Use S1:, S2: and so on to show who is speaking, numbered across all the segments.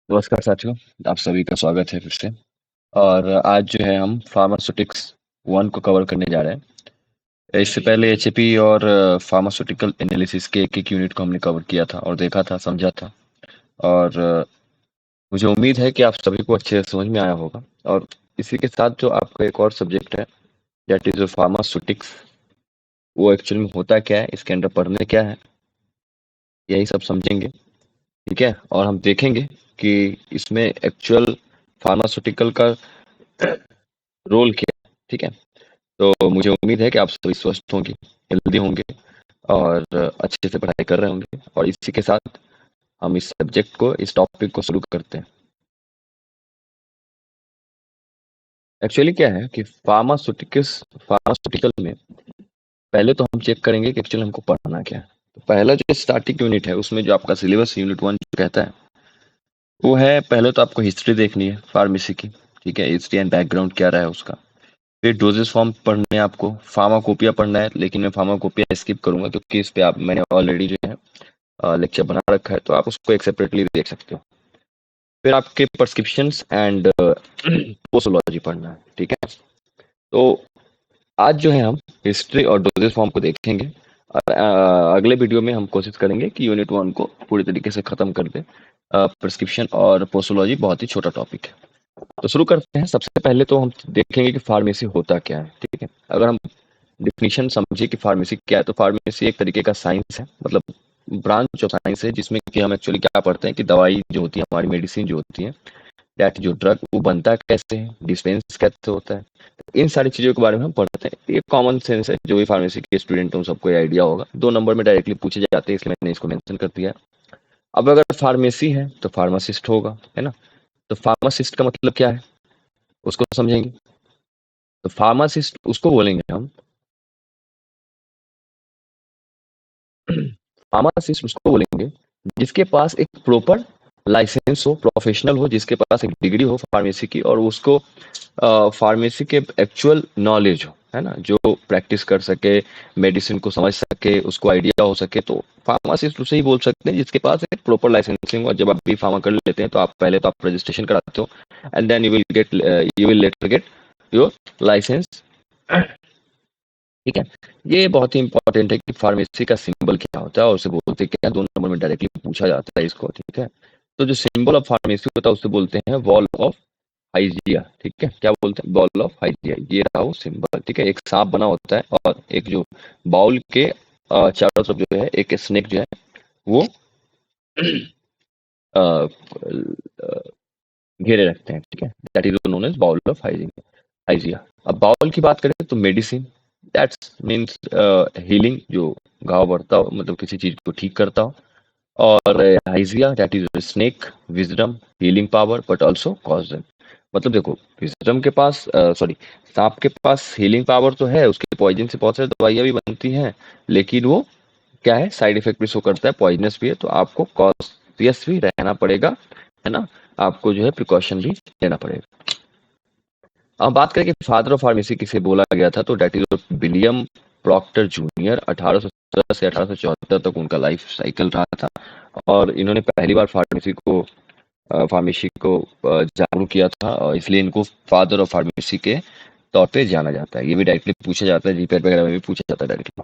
S1: नमस्कार साथियों, आप सभी का स्वागत है फिर से। और आज जो है हम फार्मास्यूटिक्स 1 को कवर करने जा रहे हैं। इससे पहले एचएपी और फार्मास्यूटिकल एनालिसिस के एक-एक यूनिट को हमने कवर किया था और देखा था, समझा था। और मुझे उम्मीद है कि आप सभी को अच्छे से समझ में आया होगा। और इसी के साथ जो आपका एक और सब्जेक्ट है, दैट इज़ फार्मास्यूटिक्स, वो एक्चुअल में होता क्या है, इसके अंदर पढ़ने क्या है, यही सब समझेंगे। ठीक है? और हम देखेंगे कि इसमें एक्चुअल फार्मास्यूटिकल का रोल क्या है। ठीक है? तो मुझे उम्मीद है कि आप सभी स्वस्थ होंगे, हेल्दी होंगे और अच्छे से पढ़ाई कर रहे होंगे। और इसी के साथ हम इस सब्जेक्ट को, इस टॉपिक को शुरू करते हैं। एक्चुअली क्या है कि फार्मास्यूटिकल में पहले तो हम चेक करेंगे कि एक्चुअली हमको पढ़ना क्या है। तो पहला जो स्टार्टिंग यूनिट है, उसमें जो आपका सिलेबस यूनिट 1 जो कहता है, वो है पहले तो आपको हिस्ट्री देखनी है फार्मेसी की। ठीक है? हिस्ट्री एंड बैकग्राउंड क्या रहा है उसका। फिर डोजेस फॉर्म पढ़ने हैं आपको, फार्माकोपिया पढ़ना है, लेकिन मैं फार्माकोपिया स्किप करूंगा क्योंकि इस पे आप मैंने ऑलरेडी जो है लेक्चर बना रखा है, तो आप उसको एक सेपरेटली देख सकते हो। फिर आपके प्रिस्क्रिप्शंस एंड पोस्टोलॉजी पढ़ना है। ठीक है? तो आज जो है हम हिस्ट्री और डोजेस फॉर्म को देखेंगे। और अगले वीडियो में हम कोशिश करेंगे कि यूनिट 1 को पूरी तरीके से खत्म कर दें। प्रिस्क्रिप्शन और पोस्टोलॉजी बहुत ही छोटा टॉपिक है। तो शुरू करते हैं। सबसे पहले तो हम देखेंगे कि फार्मेसी होता क्या है। ठीक है? अगर हम डिफिनीशन समझे कि फार्मेसी क्या है, तो फार्मेसी एक तरीके का साइंस है, मतलब ब्रांच ऑफ साइंस है, जिसमें कि हम एक्चुअली क्या पढ़ते हैं कि दवाई जो होती है, हमारी मेडिसिन जो होती है, दैट जो ड्रग वो बनता कैसे है, डिस्पेंस कैसे होता है, इन सारी चीजों के बारे में हम पढ़ते हैं। ये कॉमन सेंस है, जो भी फार्मेसी के स्टूडेंट हैं उन सबको ये आइडिया होगा। 2 नंबर में डायरेक्टली पूछे जाते हैं, इसलिए मैंने इसको मेंशन कर दिया है। अब अगर फार्मेसी है तो फार्मासिस्ट होगा, है ना? तो फार्मासिस्ट का मतलब क्या है, उसको समझेंगे। तो फार्मासिस्ट उसको बोलेंगे हम, फार्मासिस्ट उसको बोलेंगे जिसके पास एक प्रॉपर लाइसेंस हो, प्रोफेशनल हो, जिसके पास एक डिग्री हो फार्मेसी की, और उसको फार्मेसी के एक्चुअल नॉलेज हो, है ना, जो प्रैक्टिस कर सके, मेडिसिन को समझ सके, उसको आइडिया हो सके। तो फार्मासिस्ट उसे ही बोल सकते हैं जिसके पास एक प्रॉपर लाइसेंसिंग। और जब आप बी फार्मा कर लेते हैं तो आप पहले तो आप रजिस्ट्रेशन कराते हो, and then you will later get your licence. ठीक है? ये बहुत ही इंपॉर्टेंट है कि फार्मेसी का सिंबल क्या होता है और उसे बोलते क्या है। 2 नंबर में डायरेक्टली पूछा जाता है इसको। ठीक है? तो जो सिंबल ऑफ फार्मेसी होता है उसे बोलते हैं वॉल ऑफ हाइजिया। ठीक है? क्या बोलते हैं? Ball of Hygia. ये रहा वो सिंबल। ठीक है? एक सांप बना होता है और एक जो बाउल के चारों तरफ जो है एक स्नेक जो है वो अ, अ, घेरे रखते हैं। ठीक है? That is known as bowl of Hygieia. अब बाउल की बात करें तो मेडिसिन, दैट्स मीन्स हीलिंग, जो घाव बढ़ता हो, मतलब किसी चीज को ठीक करता हो। और Hygieia that is snake, wisdom, healing power, but also cause. मतलब देखो, विजडम के पास, सॉरी, सांप के पास हीलिंग पावर तो है, उसके पॉइजन से बहुत सारी दवाइयां भी बनती हैं, लेकिन वो क्या है, साइड इफेक्ट भी शो करता है, पॉइजनस भी है। तो आपको कॉशियस भी रहना पड़ेगा, है ना? आपको जो है प्रिकॉशन भी लेना पड़ेगा। अब बात करें कि फादर ऑफ फार्मेसी किसे बोला गया था, तो that is William Proctor junior. 1817 से 1874 तक उनका लाइफ साइकिल रहा था। और इन्होंने पहली बार फार्मेसी को जागरूक किया था, और इसलिए इनको फादर ऑफ फार्मेसी के तौर पे जाना जाता है। ये भी डायरेक्टली पूछा जाता है, जीपीएट वगैरह में भी पूछा जाता है डायरेक्टली।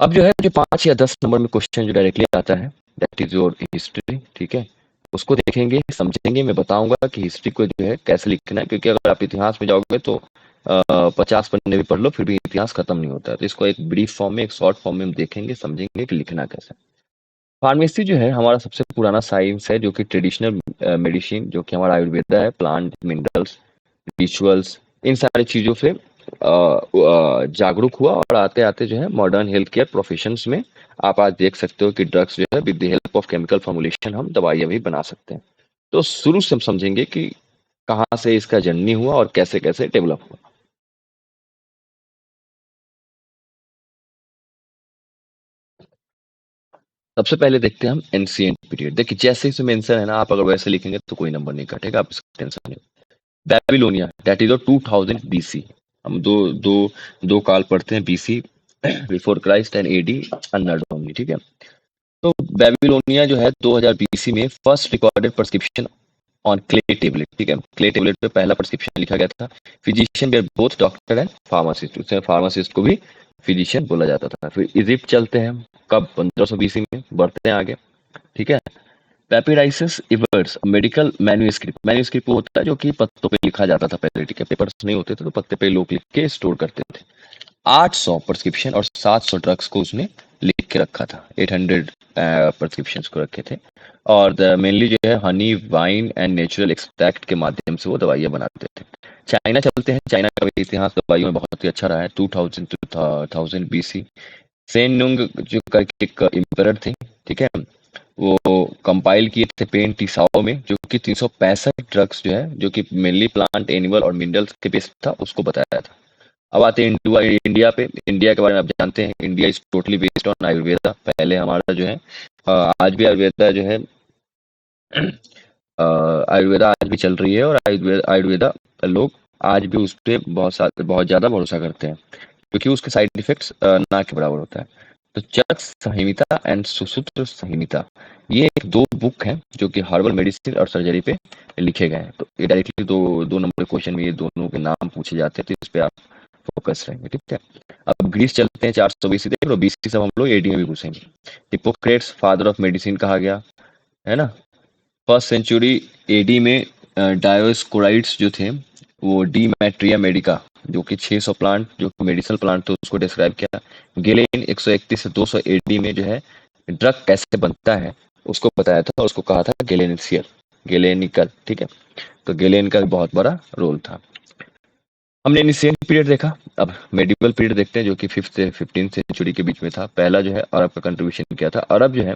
S1: अब जो है जो 5 या 10 नंबर में क्वेश्चन जो डायरेक्टली आता है, दैट इज योर हिस्ट्री। ठीक है? उसको देखेंगे, समझेंगे। मैं बताऊंगा कि हिस्ट्री को जो है कैसे लिखना है, क्योंकि अगर आप इतिहास में जाओगे तो 50 पन्ने भी पढ़ लो फिर भी इतिहास खत्म नहीं होता है। तो इसको एक ब्रीफ फॉर्म में, एक शॉर्ट फॉर्म में हम देखेंगे, समझेंगे कि लिखना कैसे। फार्मेसी जो है हमारा सबसे पुराना साइंस है, जो कि ट्रेडिशनल मेडिसिन, जो कि हमारा आयुर्वेदा है, प्लांट, मिनरल्स, रिचुअल्स, इन सारी चीजों से जागरूक हुआ। और आते आते जो है मॉडर्न हेल्थ केयर प्रोफेशंस में आप आज देख सकते हो कि ड्रग्स जो है with the help of chemical formulation हम दवाइयां भी बना सकते हैं। तो शुरू से हम समझेंगे कि कहाँ से इसका जर्नी हुआ और कैसे कैसे डेवलप हुआ। सबसे पहले देखते हैं हम एंशिएंट पीरियड। देखिए, जैसे इसमें मेंशन है ना, आप अगर वैसे लिखेंगे तो कोई नंबर नहीं कटेगा, आप इसका टेंशन नहीं। Babylonia that is 2000 BC. हम दो दो दो काल पढ़ते हैं, BC before Christ and AD anno domini. ठीक है? तो बेबीलोनिया जो है 2000 बीसी में first recorded prescription on clay tablet, ठीक है, क्ले टेबलेट पे पहला प्रिस्क्रिप्शन लिखा गया था। Physician were both doctor and pharmacist, उसमें फार्मासिस्ट को भी फिजिशियन बोला जाता था। फिर इजिप्ट चलते हैं, कब 1500 बीसी में, बढ़ते हैं आगे, ठीक है। पेपिराइसिस इवर्स मेडिकल मैन्युस्क्रिप्ट, मैन्युस्क्रिप्ट वो होता है जो कि पत्तों पे लिखा जाता था पहले, ठीक है, पेपर्स नहीं होते थे तो पत्ते पे लोग लिख के स्टोर करते थे। 800 प्रिस्क्रिप्शन और 700 ड्रग्स को उसने लिख के रखा था, 800 प्रिस्क्रिप्शंस को रखे थे। और मेनली जो है Honey, wine and natural extract के माध्यम से वो दवाइयाँ बनाते थे। चाइना चलते हैं, चाइना का भी इतिहास दवाइयों में बहुत ही अच्छा रहा है। 2000 टू 1000 बीसी सेन नुंग जो करके एक इम्परर थे, ठीक है, वो कंपाइल किए थे पेन टिसाओ में, जो कि 365 ड्रग्स जो है, जो कि मेनली प्लांट, एनिमल और मिनरल्स के बेस था, उसको बताया था। अब आते हैं इंडिया पे। इंडिया के बारे में आप जानते हैं, India is totally based on Ayurveda. पहले हमारा जो है आज भी आयुर्वेदा जो है आयुर्वेदा आज भी चल रही है, और आयुर्वेदा आयुर्वेदा लोग आज भी उस पर बहुत ज़्यादा भरोसा करते हैं, क्योंकि उसके साइड इफेक्ट्स ना के बराबर होता है। तो चरक संहिता एंड सुश्रुत संहिता, ये एक दो बुक हैं जो कि हर्बल मेडिसिन और सर्जरी पे लिखे गए हैं। तो ये डायरेक्टली दो दो नंबर क्वेश्चन में ये दोनों के नाम पूछे जाते हैं, तो इस पे आप फोकस रहेंगे, ठीक है। अब ग्रीस चलते हैं, 400 बीसी देख लो, बीसी सब हम लोग एडी में भी घुसेंगे। हिप्पोक्रेट्स फादर ऑफ मेडिसिन कहा गया है ना। फर्स्ट सेंचुरी एडी में डायोस्कोराइड्स जो थे, वो डीमेट्रिया मेडिका, जो कि 600 प्लांट जो मेडिसिनल प्लांट थे उसको डिस्क्राइब किया। गेलेन 131 से 200 एडी में जो है ड्रग कैसे बनता है उसको बताया था, और उसको कहा था गेलेनिसियर, गेलेनिकल, ठीक है। तो गेलेन का भी बहुत बड़ा रोल था। हमने एनिशियन पीरियड देखा, अब मेडिवल पीरियड देखते हैं, जो कि 5th से 15th सेंचुरी के बीच में था। पहला जो है अरब का कंट्रीब्यूशन किया था। अरब जो है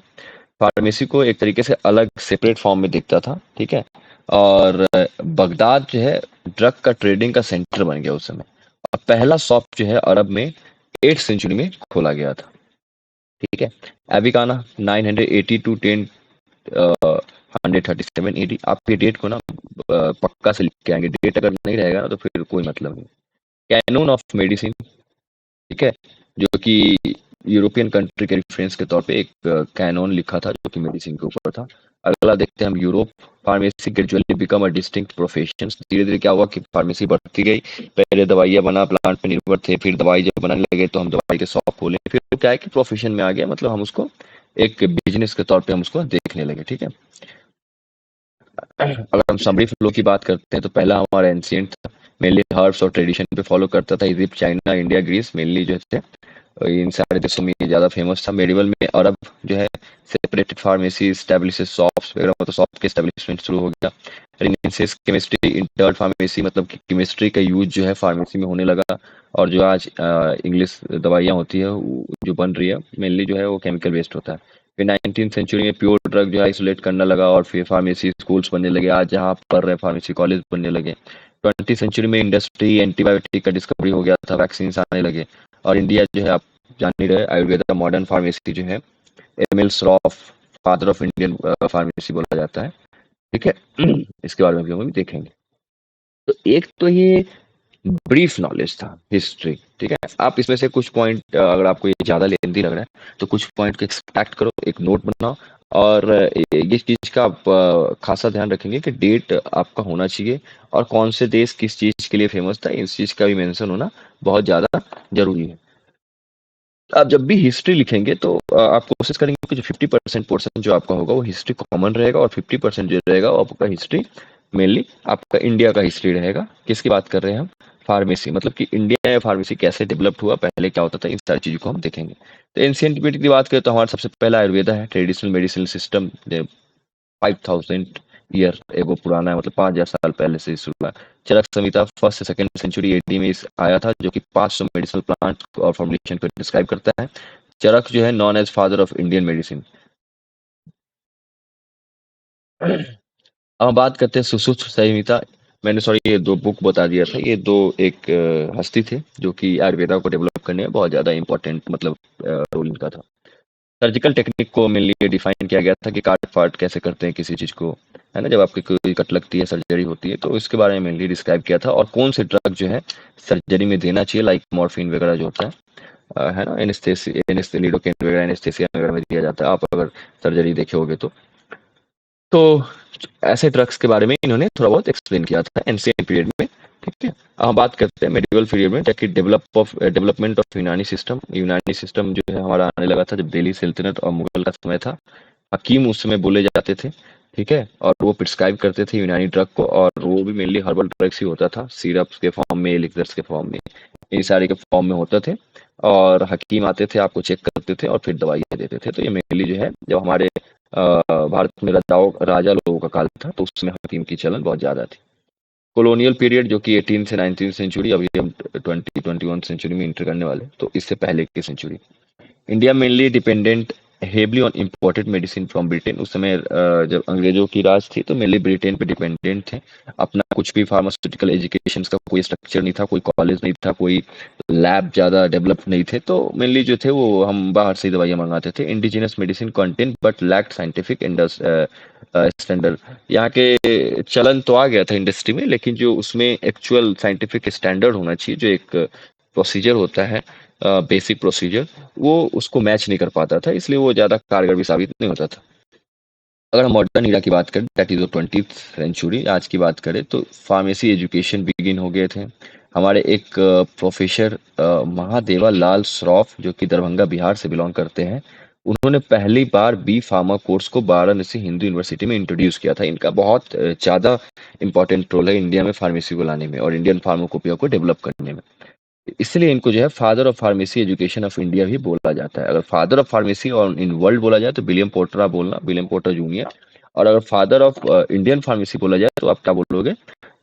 S1: फार्मेसी को एक तरीके से अलग सेपरेट फॉर्म में देखता था, ठीक है। और बगदाद जो है ड्रग का ट्रेडिंग का सेंटर बन गया उस समय। और पहला शॉप जो है अरब में 8th सेंचुरी में खोला गया था, ठीक है। एबिकाना 980 टू 137 एडी। आप ये डेट को ना पक्का से लिख के आएंगे, डेट अगर नहीं रहेगा ना तो फिर कोई मतलब नहीं। कैनून ऑफ मेडिसिन, ठीक है, जो कि यूरोपियन कंट्री के रेफरेंस के तौर पे एक कैनन लिखा था जो कि मेडिसिन के ऊपर था। अगला देखते हैं हम, Europe pharmacy gradually become a distinct profession. धीरे धीरे क्या हुआ कि फार्मेसी बढ़ती गई, पहले दवाइयाँ बना प्लांट पे निर्भर थे, फिर दवाई जब बनाने लगे तो हम दवाई के शॉप खोले, फिर क्या है कि प्रोफेशन में आ गया, मतलब हम उसको एक बिजनेस के तौर पे हम उसको देखने लगे, ठीक है। अगर हम समरी फ्लो की बात करते हैं तो पहला हमारा एंशिएंट था, मेनली हर्ब्स और ट्रेडिशन पे फॉलो करता था। Egypt, China, India, Greece mainly जो थे, इन सारे देशों में ये ज़्यादा फेमस था। मेडिवल में अरब जो है सेपरेटेड फार्मेसी स्टैब्लिशेस शॉप्स वगैरह, मतलब शॉप के स्टैब्लिशमेंट शुरू हो गया। रेनेसांस केमिस्ट्री इंटर्ड फार्मेसी, मतलब कि केमिस्ट्री का यूज जो है फार्मेसी में होने लगा। और जो आज इंग्लिश दवाइयाँ होती है जो बन रही है मेनली जो है वो केमिकल बेस्ड होता है। फिर 19th सेंचुरी में प्योर ड्रग जो है आइसोलेट करना लगा, और फिर फार्मेसी स्कूल्स बनने लगे, आज जहाँ आप पढ़ रहे हैं फार्मेसी कॉलेज बनने लगे। 20th सेंचुरी में इंडस्ट्री एंटीबायोटिक का डिस्कवरी हो गया था, वैक्सीन आने लगे। और इंडिया जो है आप जान ही रहे, आयुर्वेदा मॉडर्न फार्मेसी जो है, Emil Shroff father of Indian pharmacy बोला जाता है, ठीक है। इसके बारे में भी हम देखेंगे। तो एक तो ये ब्रीफ नॉलेज था हिस्ट्री, ठीक है। आप इसमें से कुछ पॉइंट, अगर आपको ये ज्यादा लेंदी लग रहा है तो कुछ पॉइंट को एक्सट्रैक्ट करो, एक नोट बनाओ, और ये चीज का आप खासा ध्यान रखेंगे कि डेट आपका होना चाहिए, और कौन से देश किस चीज के लिए फेमस था, इस चीज का भी मेंशन होना बहुत ज्यादा जरूरी है। आप जब भी हिस्ट्री लिखेंगे तो आप कोशिश करेंगे कि जो 50% पोर्शन जो आपका होगा वो हिस्ट्री कॉमन रहेगा, और 50% जो रहेगा वो आपका हिस्ट्री मेनली आपका इंडिया का हिस्ट्री रहेगा। किसकी बात कर रहे हैं हम? फार्मेसी, मतलब कि इंडिया में फार्मेसी कैसे डेवलप्ड हुआ, पहले क्या होता था, इन सारी चीज़ों को हम देखेंगे। तो एंशियंट पीरियड की बात करें तो हमारा सबसे पहला आयुर्वेदा है, traditional medicinal system, 5000 year ago पुराना है, मतलब 5000 साल पहले से शुरू हुआ। चरक संहिता फर्स्ट से सेकंड सेंचुरी एडी में आया था, जो कि 500 मेडिसिनल प्लांट और फॉर्मुलेशन को डिस्क्राइब करता है। चरक जो है known as father of Indian medicine. अब हम बात करते हैं सुश्रुत संहिता। मैंने सॉरी ये दो बुक बता दिया था, ये दो एक हस्ती थे जो कि आयुर्वेदा को डेवलप करने में बहुत ज्यादा इंपॉर्टेंट, मतलब रोल इनका था। सर्जिकल टेक्निक को मेनली डिफाइन किया गया था कि काट फाट कैसे करते हैं किसी चीज को, है ना, जब आपकी कोई कट लगती है, सर्जरी होती है, तो इसके बारे में मेनली डिस्क्राइब किया था। और कौन से ड्रग जो है सर्जरी में देना चाहिए, लाइक मॉर्फिन वगैरह जो होता है, है ना, एनेस्थेसिया, लिडोकेन वगैरह एनेस्थेसिया वगैरह में दिया जाता है, आप अगर सर्जरी देखे होगे तो ऐसे ड्रग्स के बारे में इन्होंने थोड़ा बहुत एक्सप्लेन किया था एंशिएंट पीरियड में। ठीक है, अब हम बात करते हैं मेडिवल पीरियड में, ताकि डेवलपमेंट ऑफ यूनानी सिस्टम जो है हमारा आने लगा था जब दिल्ली सल्तनत और मुगल का समय था। हकीम उस समय बोले जाते थे। ठीक है, और वो प्रिस्क्राइब करते थे यूनानी ड्रग को, और वो भी मेनली हर्बल ड्रग्स ही होता था, सिरप्स के फॉर्म में, एलिक्सर्स के फॉर्म में, ये सारे के फॉर्म में होते थे। और हकीम आते थे, आपको चेक करते थे और फिर दवाइयाँ देते थे। तो ये मेनली जो है जब हमारे भारत में राजा लोगों का काल था तो उसमें हकीम की चलन बहुत ज्यादा थी। कॉलोनियल पीरियड जो कि 18 से 19 सेंचुरी, अभी हम 21 सेंचुरी में इंटर करने वाले, तो इससे पहले की century. India mainly dependent heavily on imported medicine from Britain. उस समय जब अंग्रेजों की राज थी तो मेनली ब्रिटेन पे डिपेंडेंट थे। अपना कुछ भी फार्मास्यूटिकल एजुकेशन का कोई स्ट्रक्चर नहीं था, कोई कॉलेज नहीं था, कोई लैब ज़्यादा डेवलप नहीं थे, तो मेनली जो थे वो हम बाहर से ही दवाइयाँ मंगाते थे। Indigenous medicine content but lacked scientific standard. यहाँ के चलन तो आ गया था इंडस्ट्री में, लेकिन जो उसमें एक्चुअल साइंटिफिक स्टैंडर्ड होना चाहिए, जो एक प्रोसीजर होता है, बेसिक प्रोसीजर, वो उसको मैच नहीं कर पाता था, इसलिए वो ज़्यादा कारगर भी साबित नहीं होता था। अगर हम मॉडर्न इरा की बात करें, दैट इज 20th सेंचुरी, आज की बात करें, तो फार्मेसी एजुकेशन बिगिन हो गए थे। हमारे एक प्रोफेसर महादेवा लाल श्रॉफ, जो कि दरभंगा बिहार से बिलोंग करते हैं, उन्होंने पहली बार बी फार्मा कोर्स को वाराणसी हिंदू यूनिवर्सिटी में इंट्रोड्यूस किया था। इनका बहुत ज़्यादा इंपॉर्टेंट रोल है इंडिया में फार्मेसी को लाने में और इंडियन फार्माकोपिया को डेवलप करने में। इसलिए इनको जो है father of pharmacy education of India भी बोला जाता है। अगर फादर ऑफ फार्मेसी और इन वर्ल्ड बोला जाए तो विलियम पोर्टर आप बोलना, विलियम पोर्टर जूनियर। और अगर फादर ऑफ इंडियन फार्मेसी बोला जाए तो आप क्या बोलोगे?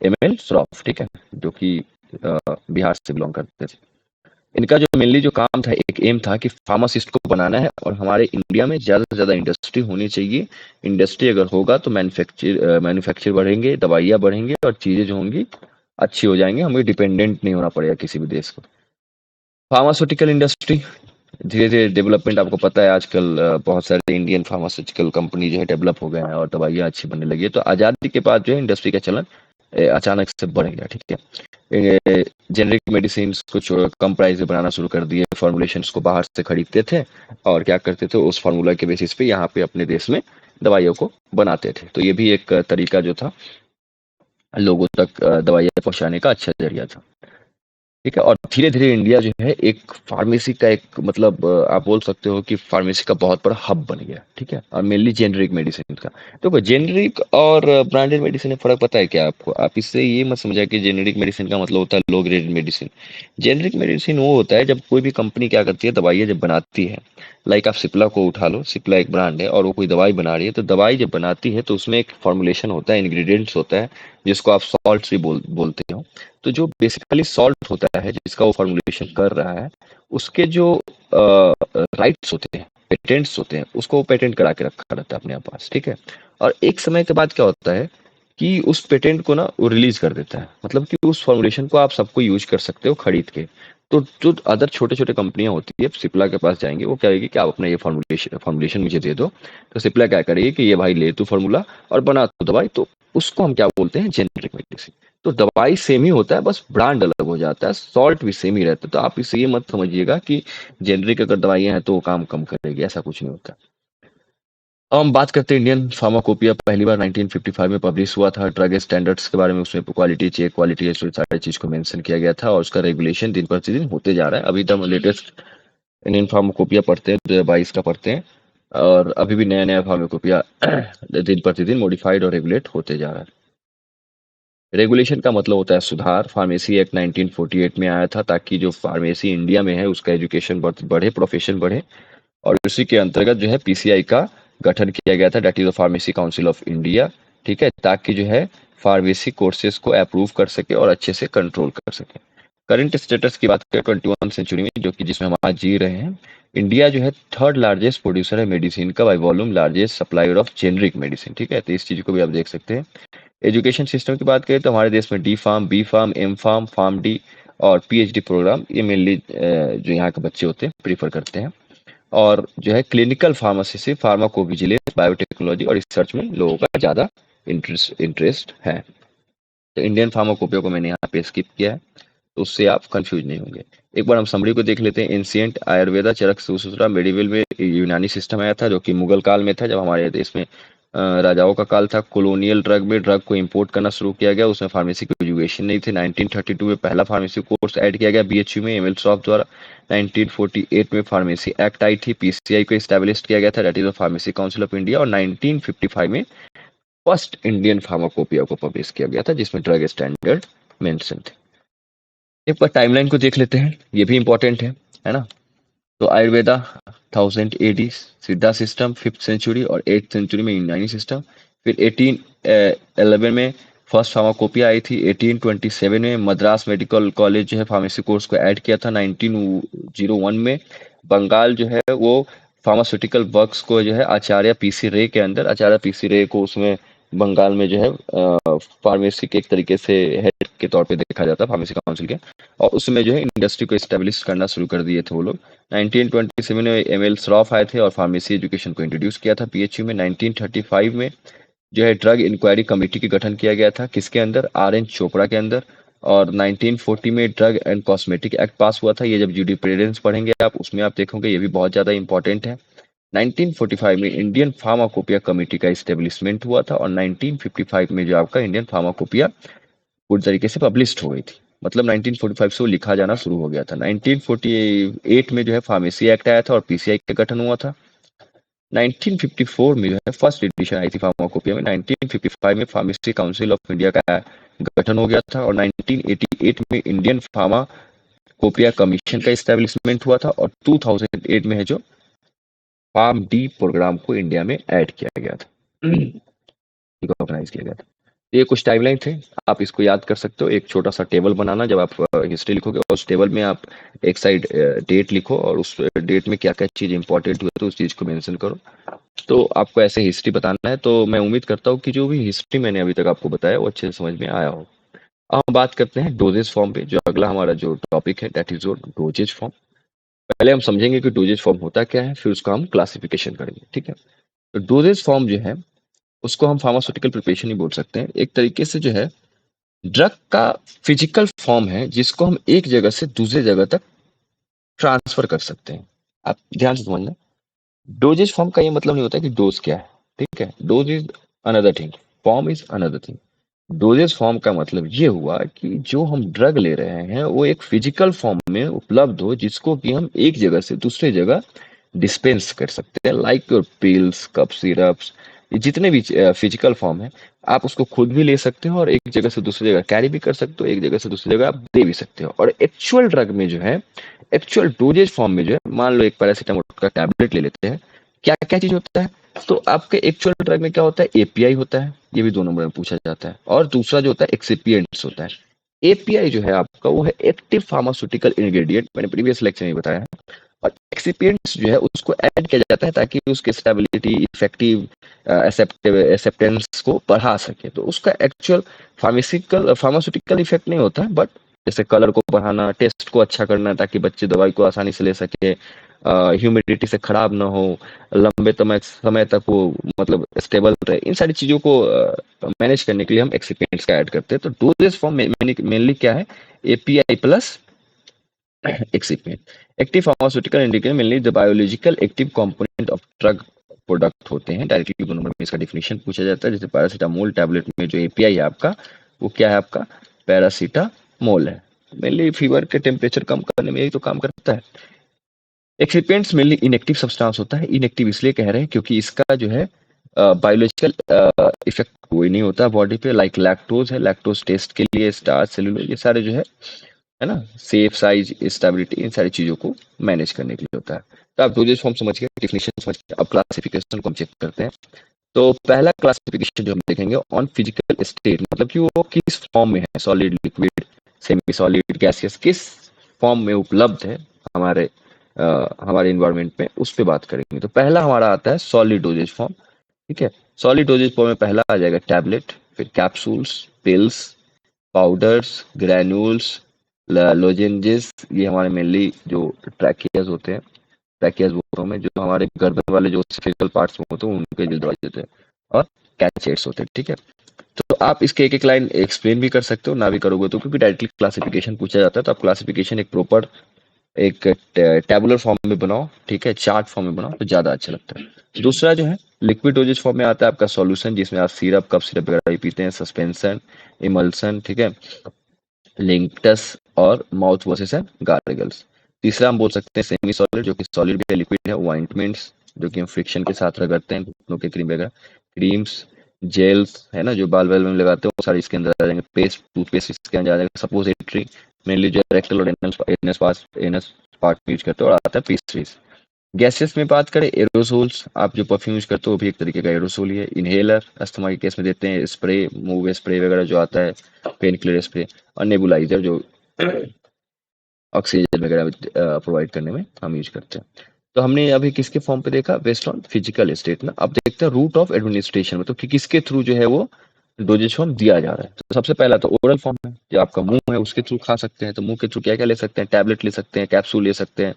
S1: एमएल श्रॉफ। ठीक है, जो कि बिहार से बिलोंग करते थे। इनका जो मेनली जो काम था, एक एम था कि फार्मासिस्ट को बनाना है और हमारे इंडिया में ज़्यादा से ज़्यादा इंडस्ट्री होनी चाहिए। इंडस्ट्री अगर होगा तो मैन्युफैक्चर बढ़ेंगे, दवाइयाँ बढ़ेंगे और चीज़ें जो होंगी अच्छी हो जाएंगी, हमें डिपेंडेंट नहीं होना पड़ेगा किसी भी देश को। फार्मास्यूटिकल इंडस्ट्री धीरे धीरे डेवलपमेंट, आपको पता है आजकल बहुत सारे इंडियन फार्मास्यूटिकल कंपनी जो है डेवलप हो गए हैं और दवाइयाँ अच्छी बनने लगी है। तो आज़ादी के बाद जो है इंडस्ट्री का चलन अचानक से बढ़ गया। ठीक है, जेनरिक मेडिसिन कुछ कम प्राइस में बनाना शुरू कर दिए, फॉर्मुलेशंस को बाहर से खरीदते थे और क्या करते थे, उस फार्मूला के बेसिस पे यहाँ पे अपने देश में दवाइयों को बनाते थे। तो ये भी एक तरीका जो था लोगों तक दवाइयाँ पहुँचाने का अच्छा जरिया था। ठीक है, और धीरे धीरे इंडिया जो है एक फार्मेसी का एक मतलब आप बोल सकते हो कि फार्मेसी का बहुत बड़ा हब बन गया। ठीक है, और मेनली जेनरिक मेडिसिन का। देखो, जेनरिक और ब्रांडेड मेडिसिन में फर्क पता है क्या आपको? आप इससे ये मत समझा कि जेनरिक मेडिसिन का मतलब होता है low grade medicine. Generic medicine वो होता है जब कोई भी कंपनी क्या करती है, दवाइयाँ जब बनाती है, लाइक आप सिप्ला को उठा लो, सिप्ला एक ब्रांड है और वो कोई दवाई बना रही है, तो दवाई जब बनाती है तो उसमें एक फॉर्मुलेशन होता है, इंग्रेडिएंट्स होता है, जिसको आप सॉल्ट भी बोलते हो। तो जो बेसिकली सॉल्ट होता है जिसका वो फॉर्मुलेशन कर रहा है, उसके जो राइट्स होते हैं, पेटेंट्स होते हैं, उसको वो पेटेंट करा के रखा रहता है अपने पास। ठीक है, और एक समय के बाद क्या होता है कि उस पेटेंट को ना वो रिलीज कर देता है, मतलब कि उस फॉर्मुलेशन को आप सबको यूज कर सकते हो खरीद के। तो जो अदर छोटे छोटे कंपनियां होती है, सिप्ला के पास जाएंगे, वो क्या कहेगी कि आप अपना ये फॉर्मुलेशन मुझे दे दो। तो सिप्ला क्या करेगी कि ये भाई ले तू फॉर्मूला और बना तू दवाई। तो उसको हम क्या बोलते हैं? Generic medicine. तो दवाई सेम ही होता है, बस ब्रांड अलग हो जाता है, सॉल्ट भी सेम ही रहता है। तो आप इसे ये मत समझिएगा कि जेनरिक अगर दवाइयां हैं तो वो काम कम करेगी, ऐसा कुछ नहीं होता। अब हम बात करते हैं इंडियन फार्माकोपिया, पहली बार 1955 में पब्लिश हुआ था। ड्रग स्टैंडर्ड्स के बारे में उसमें क्वालिटी चेक, क्वालिटी एश्योरेंस, सारी चीज को मेंशन किया गया था और उसका रेगुलेशन दिन प्रतिदिन होते जा रहा है। अभी तक लेटेस्ट इंडियन फार्माकोपिया पढ़ते हैं, 2022 का पढ़ते हैं, और अभी भी नया नया फार्माकोपिया दिन प्रतिदिन मॉडिफाइड और रेगुलेट होते जा रहा है। रेगुलेशन का मतलब होता है सुधार। फार्मेसी एक्ट 1948 में आया था ताकि जो फार्मेसी इंडिया में है उसका एजुकेशन बढ़े, प्रोफेशन बढ़े, और उसी के अंतर्गत जो है पीसीआई का गठन किया गया था, that is the pharmacy council of India. ठीक है, ताकि जो है फार्मेसी कोर्सेज को अप्रूव कर सके और अच्छे से कंट्रोल कर सके। करंट स्टेटस की बात करें 21 सेंचुरी में, जो कि जिसमें हम आज जी रहे हैं, इंडिया जो है थर्ड लार्जेस्ट प्रोड्यूसर है मेडिसिन का, by volume largest supplier of generic medicine. ठीक है, तो इस चीज को भी आप देख सकते हैं। एजुकेशन सिस्टम की बात करें तो हमारे देश में D pharm, B pharm, M pharm, pharm D और पीएचडी प्रोग्राम, ये मेनली जो यहाँ के बच्चे होते हैं प्रीफर करते हैं। और जो है क्लिनिकल फार्मेसी से फार्माकोविजिलेंस, बायोटेक्नोलॉजी और रिसर्च में लोगों का ज़्यादा इंटरेस्ट है। तो इंडियन फार्माकोपिया को मैंने यहाँ पे स्किप किया है। तो उससे आप कंफ्यूज नहीं होंगे। एक बार हम समरी को देख लेते हैं। एंशिएंट आयुर्वेदा चरक सूत्र मेडिवल में यूनानी सिस्टम आया था जो कि मुगल काल में था, जब हमारे देश में राजाओं का काल था। कॉलोनियल ड्रग में ड्रग को इंपोर्ट करना शुरू किया गया, उसमें फार्मेसी की एजुकेशन नहीं थी। 1932 में पहला फार्मेसी कोर्स ऐड किया गया बीएचयू में एमएल श्रॉफ द्वारा। 1948 में फार्मेसी एक्ट आई थी, पीसीआई को एस्टैब्लिश किया गया था, that is the pharmacy council of India. और 1955 में फर्स्ट इंडियन फार्माकोपिया को पब्लिश किया गया था जिसमें ड्रग स्टैंडर्ड मेंशन थे। एक बार टाइमलाइन को देख लेते हैं, ये भी इंपॉर्टेंट है ना। तो आयुर्वेदा 1000 एडी, सिद्धा सिस्टम 5th सेंचुरी और 8th सेंचुरी में यूनानी सिस्टम। फिर 1811 में फर्स्ट फार्माकोपिया आई थी। 1827 में मद्रास मेडिकल कॉलेज जो है फार्मेसी कोर्स को ऐड किया था। 1901 में बंगाल जो है वो फार्मास्यूटिकल वर्क्स को जो है आचार्य पीसी रे के अंदर, आचार्य पीसी रे को उसमें बंगाल में जो है फार्मेसी के एक तरीके से हेड के तौर पे देखा जाता है फार्मेसी काउंसिल के, और उसमें जो है इंडस्ट्री को एस्टेब्लिश करना शुरू कर दिए थे वो लोग। 1927 में एमएल श्रॉफ आए थे और फार्मेसी एजुकेशन को इंट्रोड्यूस किया था पीएचयू में। 1935 में जो है ड्रग इंक्वायरी कमेटी की गठन किया गया था, किसके अंदर, आर एन चोपड़ा के अंदर। और 1940 में ड्रग एंड कॉस्मेटिक एक्ट पास हुआ था। ये जब जूडिप्रेडेंस पढ़ेंगे आप उसमें आप देखोगे ये भी बहुत ज्यादा इंपॉर्टेंट है। 1945 में इंडियन फार्माकोपिया कमेटी का इस्टेब्लिशमेंट हुआ था और 1955 में जो आपका इंडियन फार्माकोपिया पूरी तरीके से पब्लिश्ड हो गई थी। मतलब 1945 से वो लिखा जाना शुरू हो गया था। 1948 में जो है फार्मेसी एक्ट आया था और पीसीआई का गठन हुआ था। 1954 में जो है फर्स्ट एडिशन आई थी फार्माकोपिया में। 1955 में फार्मेसी काउंसिल ऑफ इंडिया का गठन हो गया था और 1988 में इंडियन फार्माकोपिया कमीशन का इस्टेब्लिशमेंट हुआ था और 2008 में है जो फार्म डी प्रोग्राम को इंडिया में ऐड किया गया था, ऑर्गेनाइज किया गया था। ये कुछ टाइमलाइन थे, आप इसको याद कर सकते हो। एक छोटा सा टेबल बनाना, जब आप हिस्ट्री लिखोगे और उस टेबल में आप एक साइड डेट लिखो और उस डेट में क्या क्या चीज इंपॉर्टेंट हुई तो उस चीज को मेंशन करो। तो आपको ऐसे हिस्ट्री बताना है। तो मैं उम्मीद करता हूँ कि जो भी हिस्ट्री मैंने अभी तक आपको बताया वो अच्छे से समझ में आया हो। अब हम बात करते हैं डोजेज फॉर्म पे, जो अगला हमारा जो टॉपिक है दैट इज डोजेज फॉर्म। पहले हम समझेंगे कि डोजेज फॉर्म होता क्या है, फिर उसका हम क्लासिफिकेशन करेंगे, ठीक है। तो डोजेज फॉर्म जो है उसको हम फार्मास्यूटिकल प्रिपरेशन ही बोल सकते हैं। एक तरीके से जो है ड्रग का फिजिकल फॉर्म है जिसको हम एक जगह से दूसरे जगह तक ट्रांसफर कर सकते हैं। आप ध्यान से समझना, डोजेज फॉर्म का ये मतलब नहीं होता कि डोज क्या है, ठीक है। Dose is another thing, form is another thing. Doses form का मतलब ये हुआ कि जो हम ड्रग ले रहे हैं वो एक फिजिकल फॉर्म में उपलब्ध हो जिसको कि हम एक जगह से दूसरे जगह डिस्पेंस कर सकते हैं, like your pills, cup syrups, ये जितने भी फिजिकल फॉर्म है आप उसको खुद भी ले सकते हो और एक जगह से दूसरी जगह कैरी भी कर सकते हो, एक जगह से दूसरी जगह आप दे भी सकते हो। और एक्चुअल ड्रग में जो है, एक्चुअल डोजेज फॉर्म में जो है, मान लो एक पैरासीटामोल का टैबलेट ले लेते हैं, क्या क्या चीज होता है। तो आपके एक्चुअल ड्रग में क्या होता है, एपीआई होता है, ये भी 2 नंबर में पूछा जाता है। और दूसरा जो होता है एक्सिपिएंट्स होता है। एपीआई जो है आपका वो है एक्टिव फार्मास्यूटिकल इंग्रेडिएंट, मैंने प्रीवियस लेक्चर में बताया है। और एक्सिपिएंट्स जो है उसको ऐड किया जाता है ताकि उसकी स्टेबिलिटी, इफेक्टिव एक्सेप्टेंस को बढ़ा सके। तो उसका एक्चुअल फार्मास्यूटिकल इफेक्ट नहीं होता है, बट जैसे कलर को बढ़ाना, टेस्ट को अच्छा करना ताकि बच्चे दवाई को आसानी से ले सके, ह्यूमिडिटी से खराब ना हो, लंबे समय तक वो मतलब स्टेबल रहे, इन सारी चीजों को मैनेज करने के लिए हम एक्सिपिएंट्स का ऐड करते हैं। तो डोजेज फॉर्म मेनली क्या है, API plus excipient. Active pharmaceutical ingredient mainly the biological active component of drug product होते हैं। डायरेक्टली 2 नंबर में इसका डिफिनेशन पूछा जाता है। जैसे पैरासीटामोल टैबलेट में जो एपीआई है आपका वो क्या है, आपका पैरासीटामोल है। मेनली फीवर के टेम्परेचर कम करने में यही तो काम करता है। एक्सिपिएंट्स मेनली इनएक्टिव सब्सटेंस होता है। इनएक्टिव इसलिए कह रहे हैं क्योंकि इसका जो है बायोलॉजिकल इफेक्ट कोई नहीं होता बॉडी पे। लाइक लैक्टोज है, लैक्टोज टेस्ट के लिए, स्टार्च, सेलुलोज, ये सारे जो है ना, सेफ, साइज, स्टेबिलिटी, इन सारी चीजों को मैनेज करने के लिए होता है। तो आप डोजेज फॉर्म समझ गए, डेफिनेशन समझ गए, अब क्लासिफिकेशन को हम चेक करते हैं। तो पहला क्लासिफिकेशन जो हम देखेंगे ऑन फिजिकल स्टेट, मतलब कि वो किस फॉर्म में है, solid, liquid, semi solid, gaseous, किस फॉर्म में उपलब्ध है हमारे हमारे इन्वायरमेंट में, उस पर बात करेंगे। तो पहला हमारा आता है सॉलिड डोजेज फॉर्म, ठीक है। सॉलिड डोजेज फॉर्म में पहला आ जाएगा टैबलेट, फिर capsules, pills, powders, granules, lozenges, ये हमारे मेनली जो ट्रैकियाज होते हैं, ट्रैकियाज बोलता हूँ मैं, जो हमारे गर्दन वाले जो फिजिकल पार्ट्स में होते हैं उनके जो दवाई देते हैं, और कैचेट्स होते हैं, ठीक है। तो आप इसके एक एक लाइन एक्सप्लेन भी कर सकते हो, ना भी करोगे तो, क्योंकि डायरेक्टली क्लासिफिकेशन पूछा जाता है, तो आप क्लासिफिकेशन एक प्रॉपर एक टेबुलर फॉर्म में बनाओ, ठीक है, चार्ट फॉर्म में बनाओ तो ज्यादा अच्छा लगता है। दूसरा जो है लिक्विड डोजेज फॉर्म में आता है आपका सॉल्यूशन, जिसमें आप सिरप, कप सिरप वगैरह भी पीते हैं, सस्पेंशन, इमल्सन, ठीक है, लिंक्टस और माउथ वॉशेस एंड गार्गल्स। तीसरा हम बोल सकते हैं सेमी सॉलिड, जो कि सॉलिड भी लिक्विड है, ऑइंटमेंट्स जो कि हम फ्रिक्शन के साथ रगड़ते हैं, घुटनों के क्रीम वगैरह, क्रीम्स, जेल्स है ना, जो बाल बाल में लगाते हो, वो सारे इसके अंदर आ जाएंगे, पेस्ट, टूथपेस्ट इसके अंदर आ जाएगा, सपोजिटरी मेनली जो रेक्टल और एनस पार्ट यूज करते हो, और आता है पेस्ट्रीज। गैसेस में बात करें, एरोसोल्स, आप जो परफ्यूम यूज करते हो वो भी एक तरीके का एरोसोल ही है। इनहेलर अस्थमा के केस में देते हैं, स्प्रे, मूव स्प्रे वगैरह जो आता है, पेन किलर स्प्रे, और नेबुलाइजर जो ऑक्सीजन वगैरह प्रोवाइड करने में हम यूज करते हैं। तो हमने अभी किसके फॉर्म पे देखा, बेस्ड ऑन फिजिकल स्टेट ना। अब देखते हैं रूट ऑफ एडमिनिस्ट्रेशन, मतलब कि किसके थ्रू जो है वो डोजेज फॉर्म दिया जा रहा है। तो सबसे पहला तो ओरल फॉर्म है, जो आपका मुंह है उसके थ्रू खा सकते हैं। तो मुंह के थ्रू क्या क्या ले सकते हैं, टैबलेट ले सकते हैं, कैप्सूल ले सकते हैं,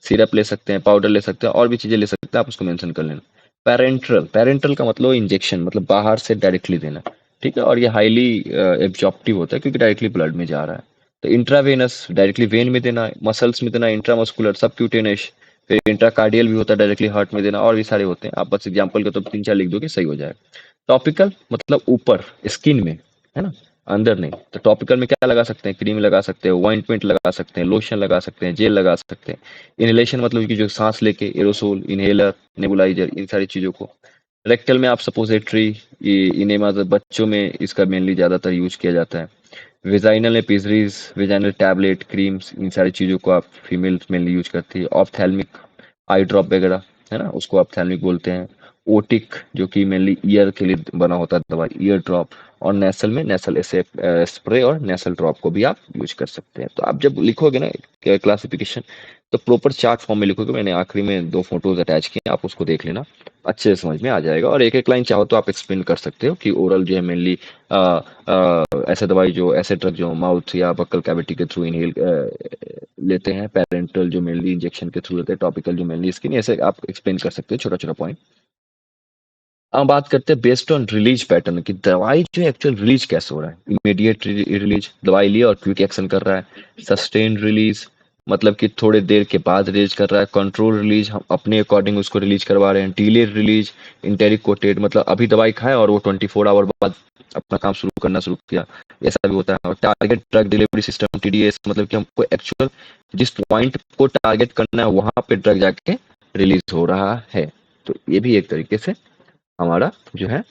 S1: सिरप ले सकते हैं, पाउडर ले सकते हैं, और भी चीजें ले सकते हैं, आप उसको मेंशन कर लेना। पैरेंट्रल, पैरेंट्रल का मतलब इंजेक्शन, मतलब बाहर से डायरेक्टली देना, ठीक है, और ये हाईली एब्जॉर्प्टिव होता है क्योंकि डायरेक्टली ब्लड में जा रहा है। तो इंट्रावेनस, डायरेक्टली वेन में देना, मसल्स में देना, इंट्रामस्कुलर, सबक्यूटेनियस, फिर इंट्राकार्डियल भी होता है, डायरेक्टली हार्ट में देना, और भी सारे होते हैं। आप बस एग्जांपल के तो 3 4 लिख दोगे सही हो जाएगा। टॉपिकल मतलब ऊपर स्किन में, है ना, अंदर नहीं। तो टॉपिकल में क्या लगा सकते हैं, क्रीम लगा सकते हैं, ऑइंटमेंट लगा सकते हैं, लोशन लगा सकते हैं, जेल लगा सकते हैं। इनहेलेशन मतलब कि जो सांस लेके, एरोसोल, इनहेलर, नेबुलाइजर, इन सारी चीजों को। रेक्टल में आप सपोजिटरी, इनेमा, बच्चों में इसका मेनली ज्यादातर यूज किया जाता है। वेजाइनल में पिजरीज, वेजाइनल टैबलेट, क्रीम्स, इन सारी चीजों को आप फीमेल मेनली यूज करती है। ऑप्थेल्मिक, आई ड्रॉप वगैरह, है ना, उसको ऑप्थेल्मिक बोलते हैं। ओटिक जो कि मेनली ईयर के लिए बना होता है दवाई, ईयर ड्रॉप। और नेसल में नेसल स्प्रे और नेसल ड्रॉप को भी आप यूज कर सकते हैं। तो आप जब लिखोगे ना क्लासिफिकेशन, तो प्रॉपर चार्ट फॉर्म में लिखोगे। मैंने आखिरी में 2 फोटोज अटैच किए हैं, आप उसको देख लेना, अच्छे से समझ में आ जाएगा। और एक एक लाइन चाहो तो आप एक्सप्लेन कर सकते हो कि ओरल जो है मेनली ऐसे दवाई जो, ऐसे ड्रग जो माउथ या बक्कल कैविटी के थ्रू इनहेल लेते हैं, पेरेंटल जो मेनली इंजेक्शन के थ्रू लेते हैं, टॉपिकल जो मेनली स्किन, ऐसे आप एक्सप्लेन कर सकते हो छोटा छोटा पॉइंट। अब बात करते हैं बेस्ड ऑन रिलीज पैटर्न की, दवाई जो एक्चुअल रिलीज कैसे हो रहा है। इमीडिएट रिलीज, दवाई लिया और क्विक एक्शन कर रहा है। सस्टेन रिलीज मतलब कि थोड़े देर के बाद रिलीज कर रहा है। कंट्रोल रिलीज, हम अपने अकॉर्डिंग उसको रिलीज करवा रहे हैं। डिले रिलीज, इंटेरिकोटेड मतलब अभी दवाई खाएं और वो 24 आवर बाद अपना काम शुरू करना शुरू किया, ऐसा भी होता है। और target drug delivery system, TDS, मतलब कि हमको एक्चुअल जिस पॉइंट को टारगेट करना है वहां पे ड्रग जाके रिलीज हो रहा है। तो ये भी एक तरीके से हमारा जो है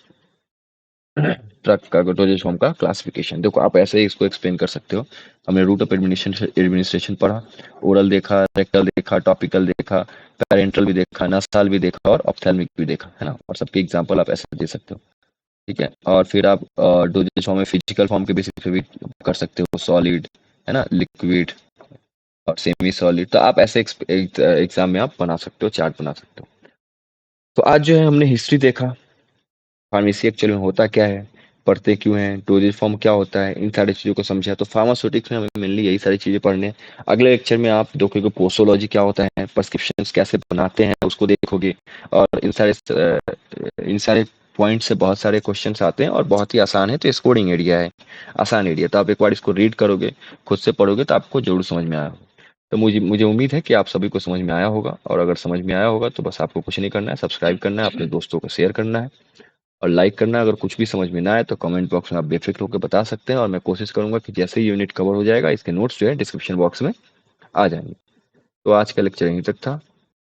S1: ट्रक का डोजेज फॉर्म का क्लासिफिकेशन। देखो आप ऐसे ही इसको एक्सप्लेन कर सकते हो। हमने रूट ऑफ एडमिनिस्ट्रेशन पढ़ा, ओरल देखा, रेक्टल देखा, टॉपिकल देखा, पेरेंटल भी देखा, नसाल भी देखा, और ऑप्थेल्मिक भी देखा, है ना, और सबके एग्जांपल आप ऐसे दे सकते हो, ठीक है। और फिर आप डोजेज फॉर्म में फिजिकल फॉर्म के बेसिस पे भी कर सकते हो, सॉलिड, है ना, लिक्विड और सेमी सॉलिड। तो आप ऐसे एग्जाम में आप बना सकते हो, चार्ट बना सकते हो। तो आज जो है हमने हिस्ट्री देखा, फार्मेसी एक्चुअल में होता क्या है, पढ़ते क्यों हैं, डोजेज फॉर्म क्या होता है, इन सारी चीज़ों को समझा। तो फार्मास्यूटिक्स में हमें मेनली यही सारी चीज़ें पढ़ने हैं। अगले लेक्चर में आप देखोगे पोस्टोलॉजी क्या होता है, प्रिस्क्रिप्शंस कैसे बनाते हैं उसको देखोगे। और इन सारे पॉइंट से बहुत सारे क्वेश्चंस आते हैं और बहुत ही आसान है। तो स्कोरिंग एरिया है, आसान एरिया। तो आप एक बार इसको रीड करोगे, खुद से पढ़ोगे, तो आपको जरूर समझ में आया होगा। तो मुझे मुझे उम्मीद है कि आप सभी को समझ में आया होगा। और अगर समझ में आया होगा तो बस आपको कुछ नहीं करना है, सब्सक्राइब करना है, अपने दोस्तों को शेयर करना है और लाइक करना। अगर कुछ भी समझ में ना आए तो कमेंट बॉक्स में आप बेफिक्र होकर बता सकते हैं, और मैं कोशिश करूंगा कि जैसे ही यूनिट कवर हो जाएगा इसके नोट्स जो है डिस्क्रिप्शन बॉक्स में आ जाएंगे। तो आज का लेक्चर यहीं तक था।